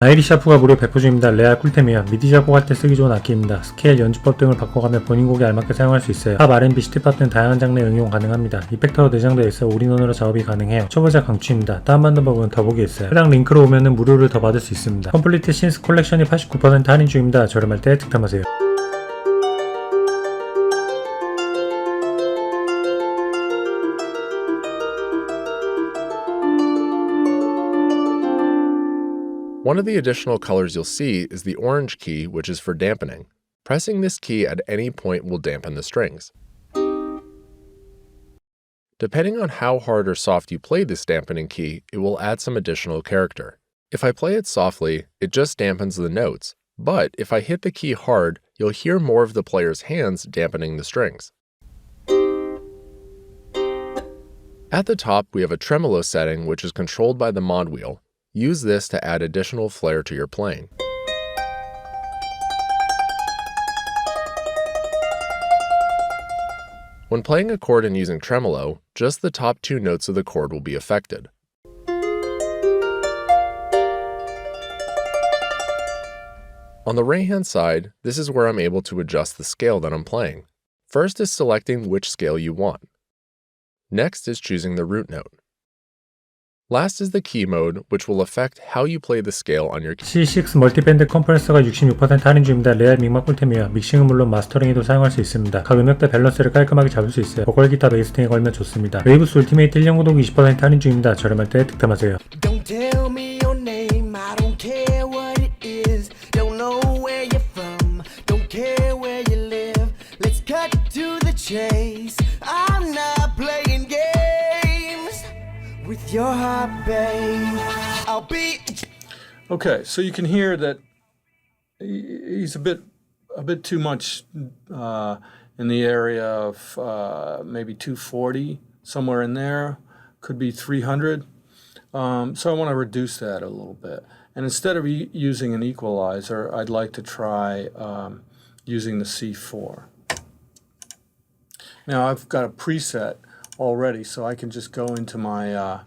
아이리 샤프가 무료 배포 중입니다. 레알 꿀템이에요. 미디 작곡할 때 쓰기 좋은 악기입니다. 스케일, 연주법 등을 바꿔가며 본인 곡에 알맞게 사용할 수 있어요. 팝, R&B, 시티팝 등 다양한 장르에 응용 가능합니다. 이펙터도 내장되어 있어 올인원으로 작업이 가능해요. 초보자 강추입니다. 다운받는 법은 더보기에 있어요. 해당 링크로 오면은 무료를 더 받을 수 있습니다. 컴플리트 신스 콜렉션이 89% 할인 중입니다. 저렴할 때 득템하세요. One of the additional colors you'll see is the orange key, which is for dampening. Pressing this key at any point will dampen the strings. Depending on how hard or soft you play this dampening key, it will add some additional character. If I play it softly, it just dampens the notes, but if I hit the key hard, you'll hear more of the player's hands dampening the strings. At the top, we have a tremolo setting, which is controlled by the mod wheel. Use this to add additional flair to your playing. When playing a chord and using tremolo, just the top two notes of the chord will be affected. On the right-hand side, this is where I'm able to adjust the scale that I'm playing. First is selecting which scale you want. Next is choosing the root note. Last is the key mode, which will affect how you play the scale on your key. C6 멀티밴드 컴프레서가 66% 할인 중입니다. 레알 믹막 꿀템이에요. 믹싱은 물론 마스터링에도 사용할 수 있습니다. 각 음역대 밸런스를 깔끔하게 잡을 수 있어요. 보컬, 기타, 베이스 등에 걸면 좋습니다. 웨이브스 울티메이트 1년 구독 20% 할인 중입니다. 저렴할 때 득템하세요. Don't tell me your name, I don't care what it is. Don't know where you're from, don't care where you live. Let's cut to the chase. I'm not playing games with your heart, babe. I'll be. Okay, so you can hear that he's a bit too much in the area of maybe 240, somewhere in there. Could be 300. So I want to reduce that a little bit. And instead of using an equalizer, I'd like to try using the C4. Now I've got a preset already, so I can just go into my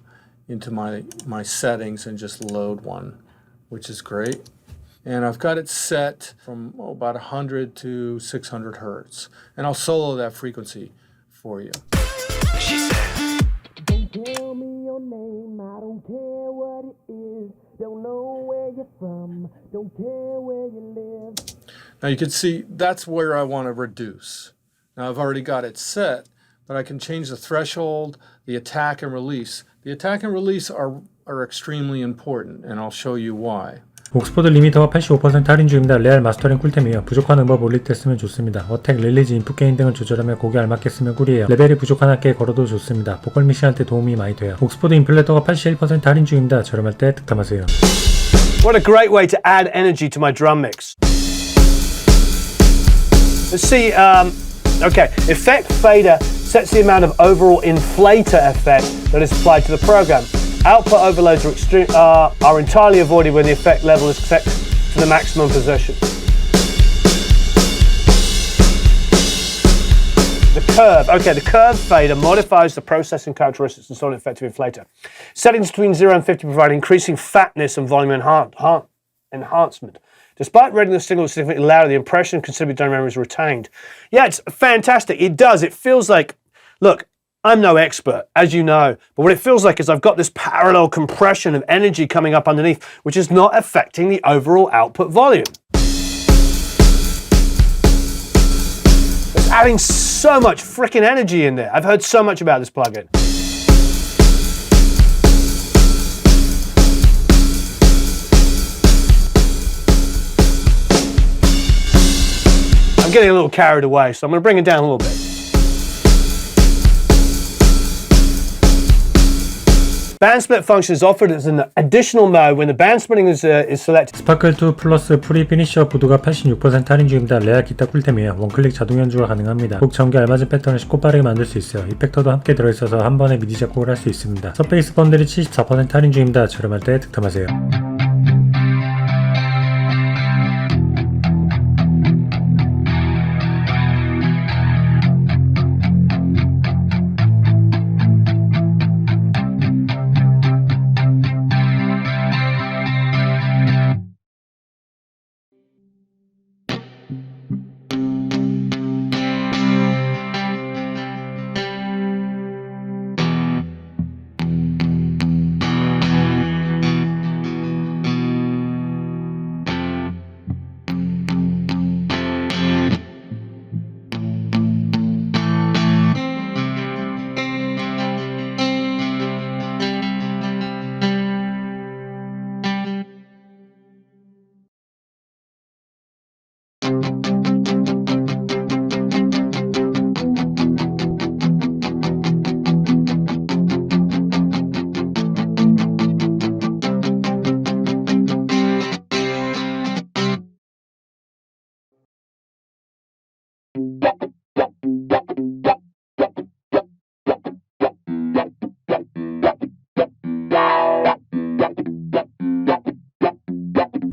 settings and just load one, which is great. And I've got it set from about 100 to 600 hertz, and I'll solo that frequency for you. She said, don't tell me your name, I don't care what it is. Don't know where you're from, don't care where you live. Now you can see that's where I want to reduce. Now I've already got it set, but I can change the threshold, the attack and release. The attack and release are extremely important, and I'll show you why. 옥스포드 리미터가 85% 할인 중입니다. 레알 마스터링 꿀템이에요. 부족한 음법 올릴 때 쓰면 좋습니다. 어택, 릴리즈, 인풋 게인 등을 조절하며 곡에 알맞게 쓰면 꿀이에요. 레벨이 부족한 악기에 걸어도 좋습니다. 보컬 믹싱할 때 도움이 많이 돼요. 옥스포드 인플레터가 81% 할인 중입니다. 저렴할 때 득템하세요. What a great way to add energy to my drum mix. Let's see, okay, effect fader sets the amount of overall inflator effect that is applied to the program. Output overloads are entirely avoided when the effect level is set to the maximum position. The curve, okay, the curve fader modifies the processing characteristics and solid effective inflator. Settings between 0 and 50 provide increasing fatness and volume enhancement. Despite rendering the signal significantly louder, the impression of considerable dynamic memory is retained. Yeah, it's fantastic. It does. It feels like, look, I'm no expert, as you know, but what it feels like is I've got this parallel compression of energy coming up underneath, which is not affecting the overall output volume. It's adding so much freaking energy in there. I've heard so much about this plugin. I'm getting a little carried away, so I'm going to bring it down a little bit. Band split function is offered as an additional mode when the band splitting is selected. 스파클2 플러스 프리 피니셔 부두가 86% 할인 중입니다. 레알 기타 꿀템이에요. 원클릭 자동 연주가 가능합니다. 곡 전개 알맞은 패턴을 쉽고 빠르게 만들 수 있어요. 이펙터도 함께 들어있어서 한 번에 미디 작곡을 할 수 있습니다. 서페이스 번들이 74% 할인 중입니다. 저렴할 때 득템하세요.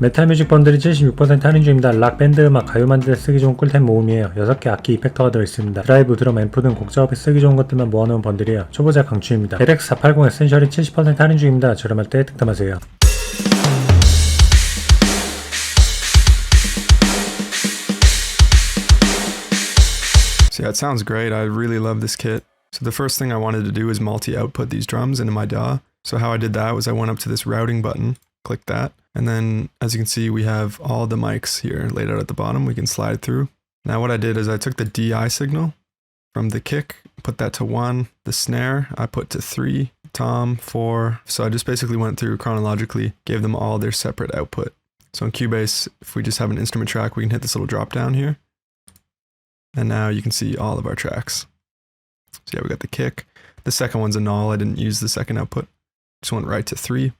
메탈 뮤직 번들이 76% 할인 중입니다. 락, 밴드 음악, 가요 만들 때 쓰기 좋은 꿀템 모음이에요. 6개 악기 이펙터가 들어있습니다. 드라이브, 드럼, 앰프 등 곡 작업에 쓰기 좋은 것들만 모아놓은 번들이에요. 초보자 강추입니다. LX480 에센셜이 70% 할인 중입니다. 저렴할 때 득템하세요. So yeah, it sounds great. I really love this kit. So the first thing I wanted to do is multi-output these drums into my DAW. So how I did that was I went up to this routing button, clicked that, and then as you can see we have all the mics here laid out at the bottom. We can slide through. Now what I did is I took the DI signal from the kick, put that to 1, the snare I put to 3, tom 4. So I just basically went through chronologically, gave them all their separate output. So in Cubase, if we just have an instrument track, we can hit this little drop down here. And now you can see all of our tracks. So yeah, we got the kick. The second one's a null. I didn't use the second output. Just went right to 3.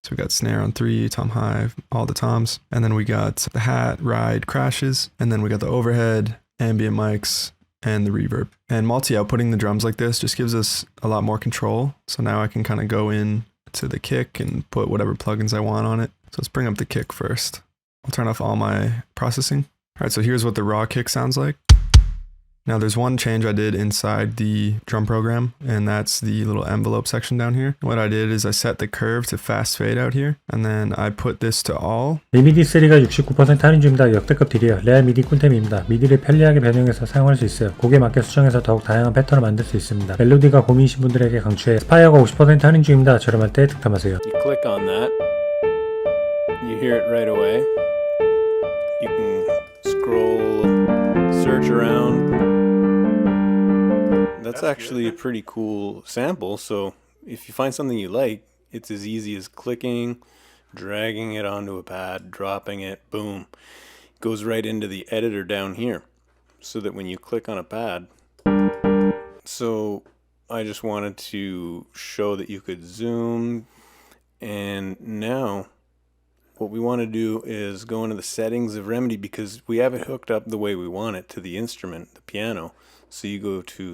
So we got snare on 3, tom high, all the toms. And then we got the hat, ride, crashes. And then we got the overhead, ambient mics, and the reverb. And multi-outputting the drums like this just gives us a lot more control. So now I can kind of go in to the kick and put whatever plugins I want on it. So let's bring up the kick first. I'll turn off all my processing. All right, so here's what the raw kick sounds like. Now there's one change I did inside the drum program, and that's the little envelope section down here. What I did is I set the curve to fast fade out here, and then I put this to all. reMIDI 3가 69% 할인 중입니다. 역대급 딜이에요. 레알미디 꿀템입니다. 미디를 편리하게 변형해서 사용할 수 있어요. 곡에 맞게 수정해서 더욱 다양한 패턴을 만들 수 있습니다. 멜로디가 고민이신 분들에게 강추해. 스파이어가 50% 할인 중입니다. 저렴할 때 득템하세요. You click on that, you hear it right away. You can scroll, search around. That's actually a pretty cool sample, so if you find something you like, it's as easy as clicking, dragging it onto a pad, dropping it, boom. It goes right into the editor down here, so that when you click on a pad, so I just wanted to show that you could zoom, and now what we want to do is go into the settings of reMIDI because we have it hooked up the way we want it to the instrument, the piano. So you go to